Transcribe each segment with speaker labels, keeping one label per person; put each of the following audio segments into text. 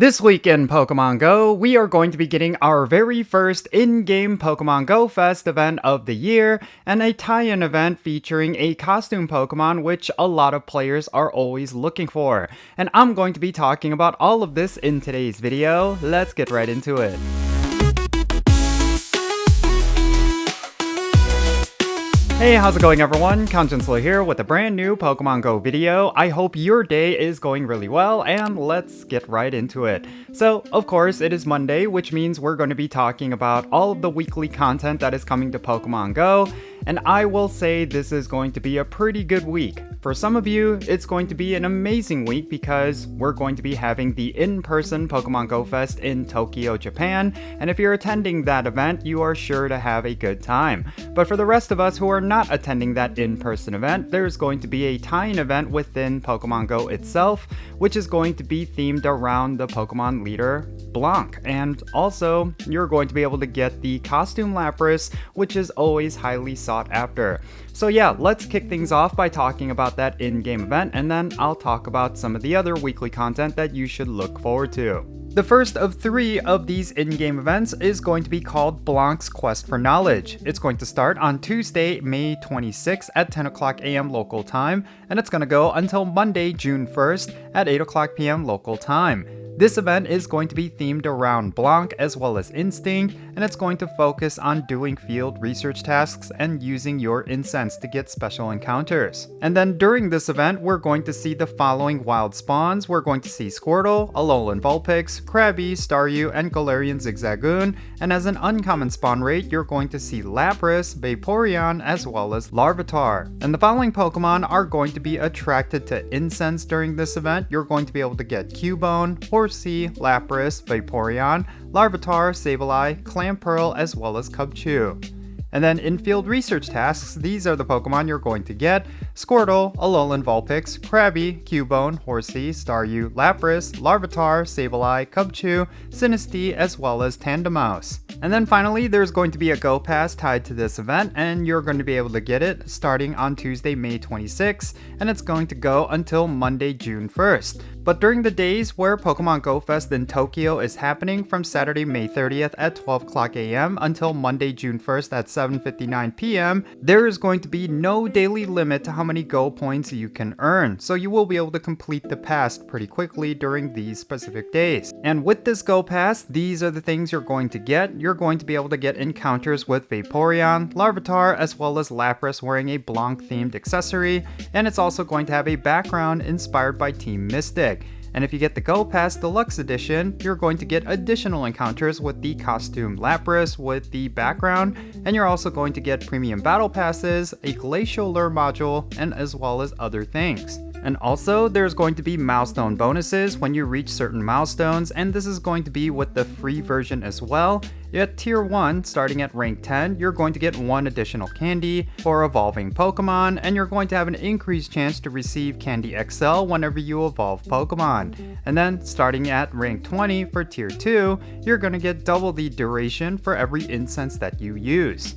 Speaker 1: This week in Pokemon Go, we are going to be getting our very first in-game Pokemon GO Fest event of the year, and a tie-in event featuring a costume Pokemon which a lot of players are always looking for. And I'm going to be talking about all of this in today's video. Let's get right into it. Hey, how's it going everyone? Jinsula here with a brand new Pokemon Go video. I hope your day is going really well, and let's get right into it. So, of course, it is Monday, which means we're going to be talking about all of the weekly content that is coming to Pokemon Go, and I will say this is going to be a pretty good week. For some of you, it's going to be an amazing week because we're going to be having the in-person Pokemon Go Fest in Tokyo, Japan, and if you're attending that event, you are sure to have a good time. But for the rest of us who are not attending that in-person event, there's going to be a tie-in event within Pokemon Go itself, which is going to be themed around the Pokemon leader, Blanche. And also, you're going to be able to get the costume Lapras, which is always highly sought after. So yeah, let's kick things off by talking about that in-game event, and then I'll talk about some of the other weekly content that you should look forward to. The first of 3 of these in-game events is going to be called Blanche's Quest for Knowledge. It's going to start on Tuesday, May 26th at 10 o'clock a.m. local time, and it's going to go until Monday, June 1st at 8 o'clock p.m. local time. This event is going to be themed around Blanche as well as Instinct, and it's going to focus on doing field research tasks and using your incense to get special encounters. And then during this event, we're going to see the following wild spawns. We're going to see Squirtle, Alolan Vulpix, Krabby, Staryu, and Galarian Zigzagoon, and as an uncommon spawn rate, you're going to see Lapras, Vaporeon, as well as Larvitar. And the following Pokemon are going to be attracted to incense during this event. You're going to be able to get Cubone, Horsea, Lapras, Vaporeon, Larvitar, Sableye, Clamperl, as well as Cubchoo. And then in field research tasks, these are the Pokemon you're going to get: Squirtle, Alolan Vulpix, Krabby, Cubone, Horsea, Staryu, Lapras, Larvitar, Sableye, Cubchoo, Sinistea, as well as Tandemaus. And then finally, there's going to be a Go Pass tied to this event, and you're going to be able to get it starting on Tuesday, May 26th, and it's going to go until Monday, June 1st. But during the days where Pokemon Go Fest in Tokyo is happening, from Saturday, May 30th at 12 o'clock a.m. until Monday, June 1st at 7:59 p.m., there is going to be no daily limit to how many Go points you can earn, so you will be able to complete the pass pretty quickly during these specific days. And with this Go Pass, these are the things you're going to get. You're going to be able to get encounters with Vaporeon, Larvitar, as well as Lapras wearing a Blanche-themed accessory, and it's also going to have a background inspired by Team Mystic. And if you get the Go Pass Deluxe Edition, you're going to get additional encounters with the costume Lapras with the background, and you're also going to get premium battle passes, a glacial lure module, and as well as other things. And also, there's going to be milestone bonuses when you reach certain milestones, and this is going to be with the free version as well. At Tier 1, starting at rank 10, you're going to get 1 additional candy for evolving Pokemon, and you're going to have an increased chance to receive Candy XL whenever you evolve Pokemon. And then, starting at rank 20 for Tier 2, you're going to get double the duration for every incense that you use.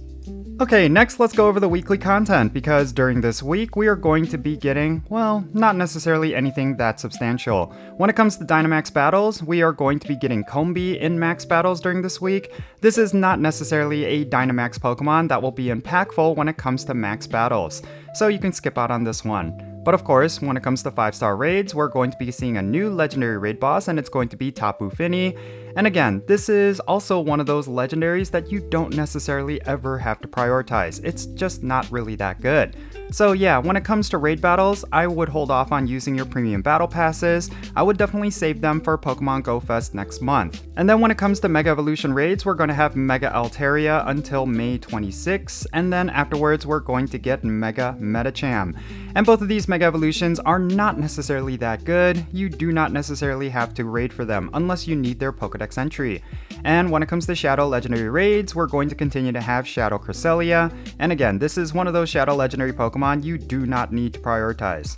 Speaker 1: Okay, next let's go over the weekly content, because during this week we are going to be getting, well, not necessarily anything that substantial. When it comes to Dynamax battles, we are going to be getting Combee in max battles during this week. This is not necessarily a Dynamax Pokemon that will be impactful when it comes to max battles, so you can skip out on this one. But of course, when it comes to 5-star raids, we're going to be seeing a new legendary raid boss, and it's going to be Tapu Fini. And again, this is also one of those legendaries that you don't necessarily ever have to prioritize. It's just not really that good. So yeah, when it comes to raid battles, I would hold off on using your premium battle passes. I would definitely save them for Pokemon Go Fest next month. And then when it comes to Mega Evolution raids, we're going to have Mega Altaria until May 26th, and then afterwards we're going to get Mega Medicham. And both of these Mega Evolutions are not necessarily that good. You do not necessarily have to raid for them unless you need their Pokedex entry. And when it comes to Shadow Legendary raids, we're going to continue to have Shadow Cresselia. And again, this is one of those Shadow Legendary Pokemon you do not need to prioritize.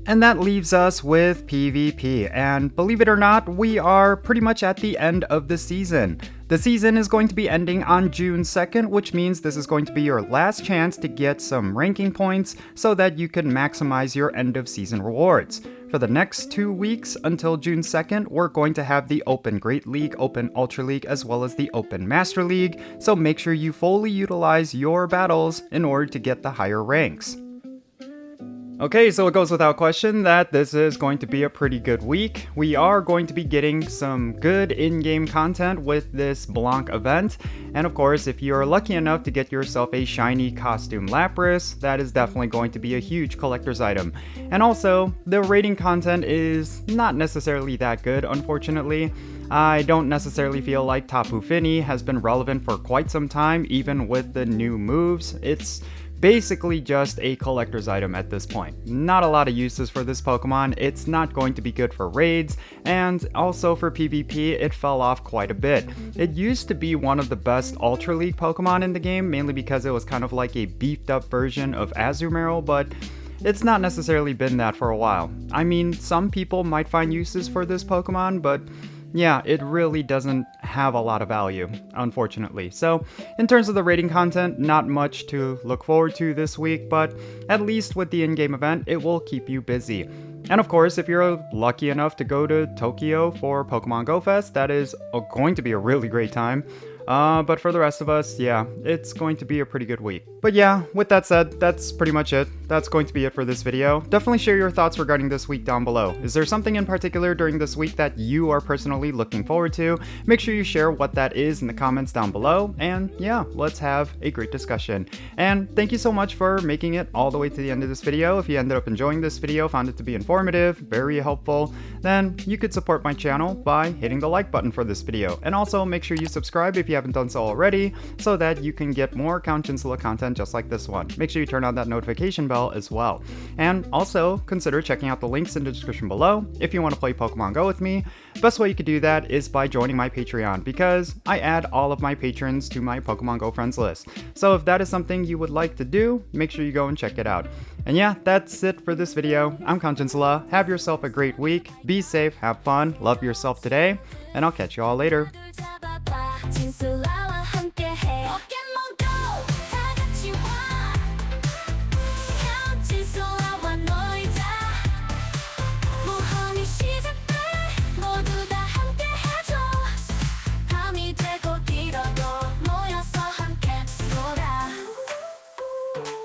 Speaker 1: And that leaves us with PvP, and believe it or not, we are pretty much at the end of the season. The season is going to be ending on June 2nd, which means this is going to be your last chance to get some ranking points so that you can maximize your end of season rewards. for the next 2 weeks until June 2nd, we're going to have the Open Great League, Open Ultra League, as well as the Open Master League, so make sure you fully utilize your battles in order to get the higher ranks. Okay, so it goes without question that this is going to be a pretty good week. We are going to be getting some good in-game content with this Blanche event, and of course, if you're lucky enough to get yourself a shiny costume Lapras, that is definitely going to be a huge collector's item. And also, the rating content is not necessarily that good, unfortunately. I don't necessarily feel like Tapu Fini has been relevant for quite some time, even with the new moves. It's basically just a collector's item at this point. Not a lot of uses for this Pokemon, it's not going to be good for raids, and also for PvP it fell off quite a bit. It used to be one of the best Ultra League Pokemon in the game, mainly because it was kind of like a beefed up version of Azumarill, but it's not necessarily been that for a while. I mean, some people might find uses for this Pokemon, but yeah, it really doesn't have a lot of value, unfortunately. So, in terms of the rating content, not much to look forward to this week, but at least with the in-game event, it will keep you busy. And of course, if you're lucky enough to go to Tokyo for Pokemon GO Fest, that is going to be a really great time. But for the rest of us, yeah, it's going to be a pretty good week. But yeah, with that said, that's pretty much it. That's going to be it for this video. Definitely share your thoughts regarding this week down below. Is there something in particular during this week that you are personally looking forward to? Make sure you share what that is in the comments down below, and yeah, let's have a great discussion. And thank you so much for making it all the way to the end of this video. If you ended up enjoying this video, found it to be informative, very helpful, then you could support my channel by hitting the like button for this video. And also make sure you subscribe if you haven't done so already, so that you can get more Count Jinsula content just like this one. Make sure you turn on that notification bell as well. And also consider checking out the links in the description below if you want to play Pokemon Go with me. Best way you could do that is by joining my Patreon, because I add all of my patrons to my Pokemon Go friends list. So if that is something you would like to do, make sure you go and check it out. And yeah, that's it for this video. I'm Count Jinsula. Have yourself a great week. Be safe, have fun, love yourself today, and I'll catch you all later.
Speaker 2: Jinsula